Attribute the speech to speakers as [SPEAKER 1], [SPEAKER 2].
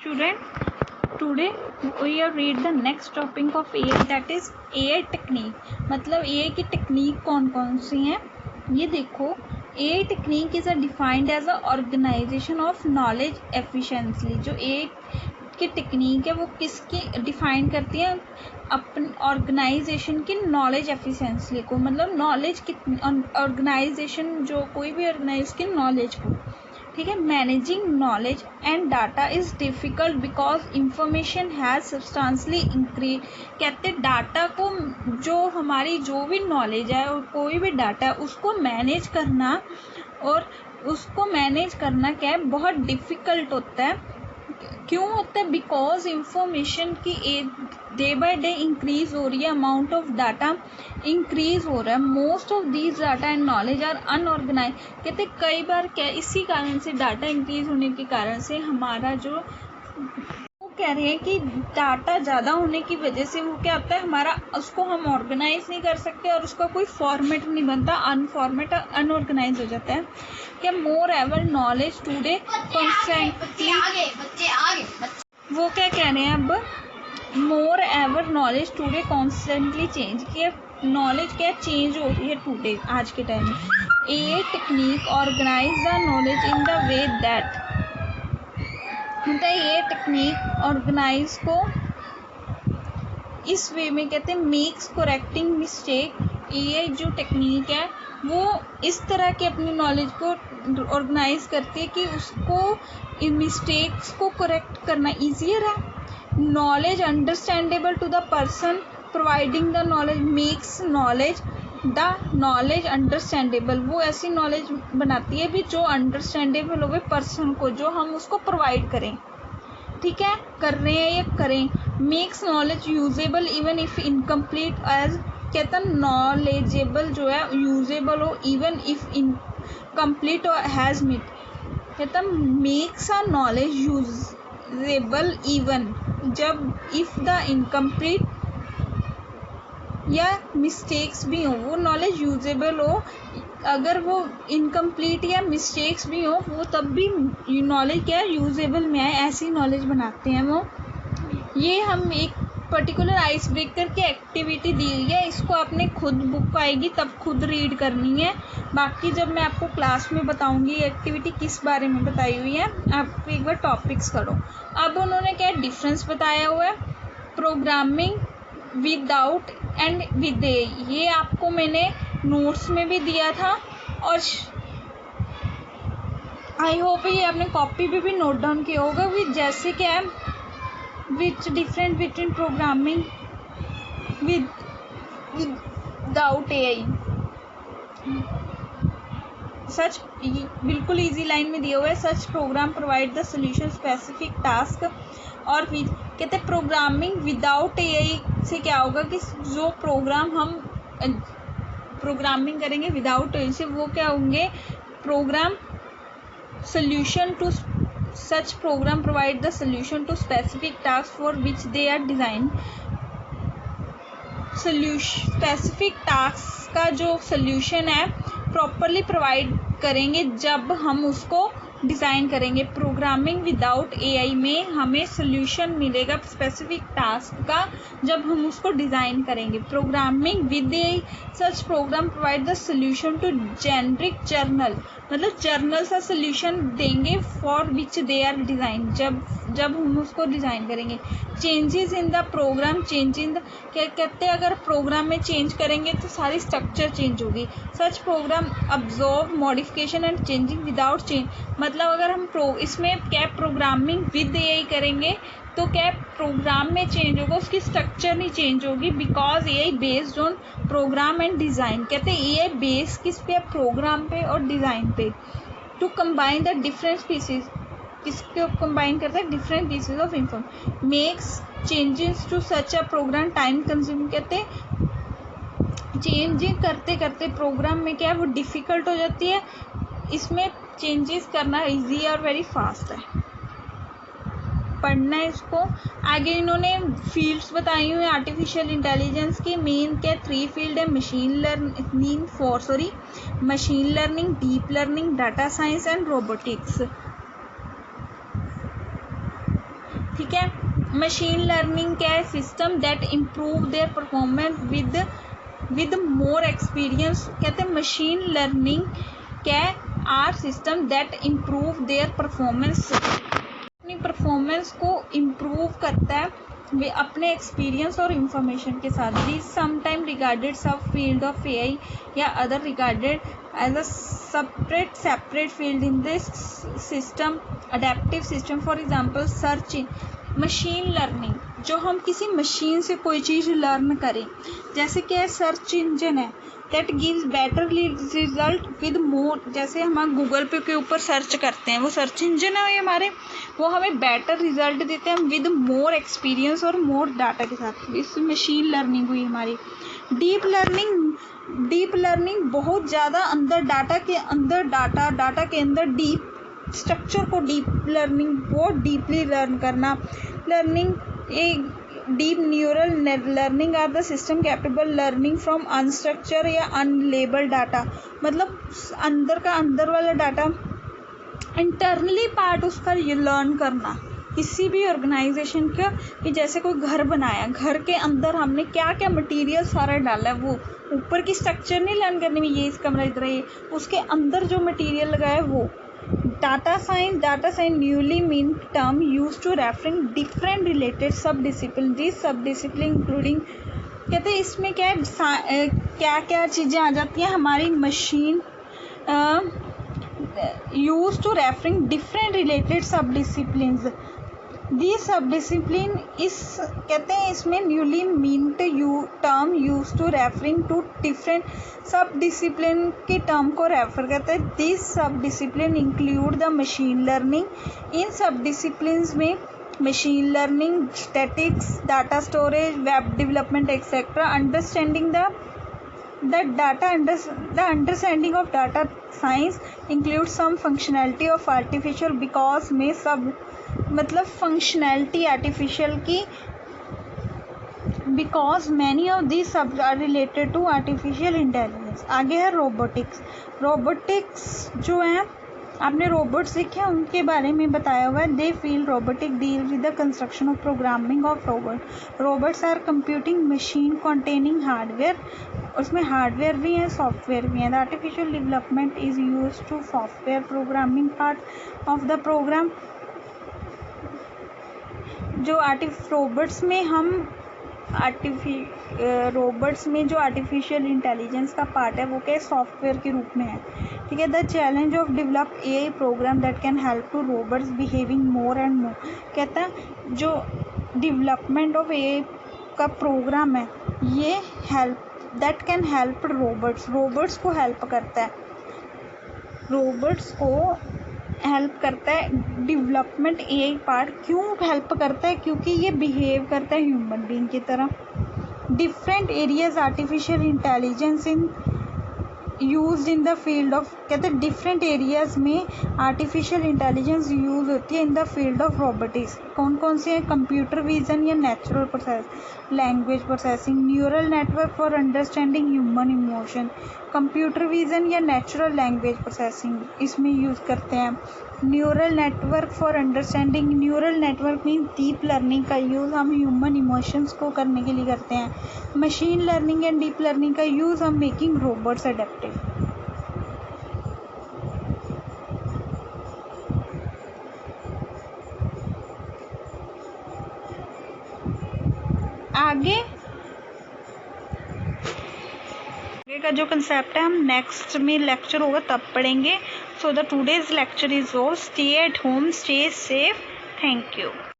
[SPEAKER 1] student, today we will read the next topic of AI, that is AI technique। मतलब AI की technique कौन कौन सी हैं ये देखो। AI technique is defined as a organisation of knowledge efficiently. जो AI की टेक्निक है वो किसकी डिफाइन करती है? अपन ऑर्गेनाइजेशन की नॉलेज एफिशिएंटली को, मतलब नॉलेज कितनी ऑर्गेनाइजेशन, जो कोई भी ऑर्गेनाइज की नॉलेज को, ठीक है। Managing knowledge and data is difficult because information has substantially increase. कहते डाटा को, जो हमारी जो भी नॉलेज है और कोई भी डाटा है उसको मैनेज करना, और उसको मैनेज करना क्या है, बहुत डिफिकल्ट होता है। क्यों होता है? बिकॉज इंफॉर्मेशन की डे बाय डे इंक्रीज हो रही है, अमाउंट ऑफ डाटा इंक्रीज हो रहा है। Most of these data and knowledge are unorganised. कहते कई बार क्या, इसी कारण से, डाटा इंक्रीज होने के कारण से हमारा जो, वो कह रहे हैं कि डाटा ज़्यादा होने की वजह से वो क्या होता है, हमारा उसको हम ऑर्गेनाइज नहीं कर सकते और उसका कोई फॉर्मेट नहीं बनता, अनफॉर्मेट अनऑर्गेनाइज हो जाता है। क्या more ever knowledge today constantly, वो क्या कह रहे हैं अब, more ever knowledge today constantly change, कि नॉलेज क्या चेंज हो रही है टूडे, आज के टाइम में। AI technique organize the knowledge in the way that, मतलब ये टेक्निक ऑर्गेनाइज को इस वे में कहते हैं मेक्स करेक्टिंग मिस्टेक। AI जो टेक्निक है वो इस तरह के अपनी नॉलेज को ऑर्गेनाइज करती है कि उसको इन मिस्टेक्स को करेक्ट करना ईजियर है। Knowledge understandable to the person providing the knowledge makes knowledge the knowledge understandable. वो ऐसी नॉलेज बनाती है भी जो अंडरस्टैंडेबल हो पर्सन को, जो हम उसको प्रोवाइड करें, ठीक है, कर रहे हैं या करें। Makes knowledge usable even if incomplete as, कहता नॉलेजेबल जो है यूजेबल हो इवन इफ इनकम्प्लीट और हैज मीट। कहता makes a knowledge usable even, जब इफ द इनकम्प्लीट या मिस्टेक्स भी हो, वो नॉलेज यूजेबल हो, अगर वो इनकम्प्लीट या मिस्टेक्स भी हो वो तब भी नॉलेज क्या है, यूजेबल में आए, ऐसी नॉलेज बनाते हैं वो। ये हम एक पर्टिकुलर आइस ब्रेकर की एक्टिविटी दी हुई है, इसको आपने खुद, बुक आएगी तब खुद रीड करनी है। बाकी जब मैं आपको क्लास में बताऊंगी एक्टिविटी किस बारे में बताई हुई है, आप एक बार टॉपिक्स करो। अब उन्होंने क्या डिफरेंस बताया हुआ है, प्रोग्रामिंग विदाउट एंड विद ए, ये आपको मैंने नोट्स में भी दिया था और आई होप ये आपने कॉपी पे भी नोट डाउन किया होगा। विद जैसे क्या है, which different between programming without AI, such बिल्कुल इजी लाइन में दिया हुआ है। Such program provide the solution specific task, और कहते हैं प्रोग्रामिंग विदाउट AI से क्या होगा कि जो प्रोग्राम हम प्रोग्रामिंग करेंगे विदाउट AI से, वो क्या होंगे, program solution to, such program provide the solution to specific task for which they are design. Specific task का जो सोल्यूशन है प्रॉपरली प्रोवाइड करेंगे जब हम उसको डिज़ाइन करेंगे। प्रोग्रामिंग विदाउट AI में हमें सोल्यूशन मिलेगा स्पेसिफिक टास्क का जब हम उसको डिज़ाइन करेंगे। Programming with AI, such program provide the solution to generic general, मतलब जर्नल सा सोल्यूशन देंगे for which they are design, जब हम उसको डिज़ाइन करेंगे। Changes in the program, change in the, क्या कहते हैं, अगर प्रोग्राम में चेंज करेंगे तो सारी स्ट्रक्चर चेंज होगी। Such program absorb modification and changing without change, मतलब अगर हम इसमें क्या प्रोग्रामिंग विद AI करेंगे तो क्या प्रोग्राम में चेंज होगा, उसकी स्ट्रक्चर नहीं चेंज होगी, because AI based on program and design. कहते हैं AI बेस किस पे, प्रोग्राम पे और डिज़ाइन पे। To combine the different species, किसको कंबाइन करता है, different pieces of inform. Makes changes to such a program time consuming, कहते हैं चेंजिंग करते करते प्रोग्राम में क्या है वो डिफ़िकल्ट हो जाती है, इसमें चेंजेस करना इजी और वेरी फास्ट है। पढ़ना है इसको आगे। इन्होंने फील्ड्स बताई हुई आर्टिफिशियल इंटेलिजेंस की, मेन क्या 3 फील्ड है, machine learning, deep learning, data science and robotics. ठीक है। मशीन लर्निंग क्या है? System that improve their performance with more experience. कहते हैं मशीन लर्निंग क्या है? Are system that improve their performance, अपनी परफॉर्मेंस को इम्प्रूव करता है वे अपने एक्सपीरियंस और इंफॉर्मेशन के साथ। This sometime regarded sub field of AI या other regarded as a separate field in this system, adaptive system. For example search in machine learning, जो हम किसी मशीन से कोई चीज़ लर्न करें, जैसे कि सर्च इंजन है that gives better result with more. जैसे हम गूगल पे के ऊपर सर्च करते हैं, वो सर्च इंजन है हमारे, वो हमें बेटर रिजल्ट देते हैं विद मोर एक्सपीरियंस और मोर डाटा के साथ। इस मशीन लर्निंग हुई हमारी। डीप लर्निंग बहुत ज़्यादा अंदर डाटा के अंदर डीप स्ट्रक्चर को डीप लर्निंग, बहुत डीपली लर्न करना। लर्निंग एक deep neural learning are the system capable learning from unstructure या अनलेबल डाटा। मतलब अंदर वाला डाटा, इंटरनली पार्ट उसका लर्न करना किसी भी ऑर्गेनाइजेशन का, कि जैसे कोई घर बनाया, घर के अंदर हमने क्या क्या मटेरियल सारा डाला है, वो ऊपर की स्ट्रक्चर नहीं लर्न करने में, ये इस कमरा इधर है, उसके अंदर जो मटेरियल लगा है वो। Data science newly mean term use to referring different related sub discipline. This sub discipline including, कहते हैं इसमें क्या है, क्या क्या चीज़ें आ जाती हैं हमारी machine use to referring different related sub discipline. The sub discipline इस, कहते हैं इसमें newly meaned term use to referring to different sub discipline के टर्म को रेफर करते हैं। This sub discipline include the machine learning. इन सब डिसिप्लिन्स में machine learning, statics, data storage, web development etcetera. Understanding the understanding of data science includes some functionality of artificial, because में सब मतलब functionality artificial की, because many of this sub are related to artificial intelligence. आगे है robotics जो है, आपने robots देखे हैं, उनके बारे में बताया हुआ है। The field robotic deal with the construction of programming of robots are computing machine containing hardware, उसमें हार्डवेयर भी है, सॉफ्टवेयर भी है। The artificial development is use to software programming part of the program. जो रोबोट्स में जो artificial intelligence का part है वो क्या सॉफ्टवेयर के रूप में है, ठीक है। The challenge of develop AI program that can help to robots behaving more and more. कहता है जो डेवलपमेंट ऑफ एआई का प्रोग्राम है, ये दैट कैन हेल्प रोबोट्स को हेल्प करता है डेवलपमेंट एआई पार्ट। क्यों हेल्प करता है? क्योंकि ये बिहेव करता है ह्यूमन बीइंग की तरह। Different areas artificial intelligence in used in the field of, कहते हैं डिफरेंट एरियाज में आर्टिफिशियल इंटेलिजेंस यूज होती है in the field of robotics. कौन कौन से हैं? कंप्यूटर विजन या natural process, language processing, neural network for understanding human emotion, computer vision या नेचुरल लैंग्वेज प्रोसेसिंग इसमें यूज़ करते हैं। Neural network for understanding, neural network mean deep learning का यूज़ हम ह्यूमन इमोशंस को करने के लिए करते हैं। Machine learning and deep learning का यूज़ हम मेकिंग रोबोट्स अडेप्टिव। आगे का जो कंसेप्ट है हम नेक्स्ट में लेक्चर होगा तब पढ़ेंगे। So the today's lecture is over. Stay at home, stay safe. Thank you.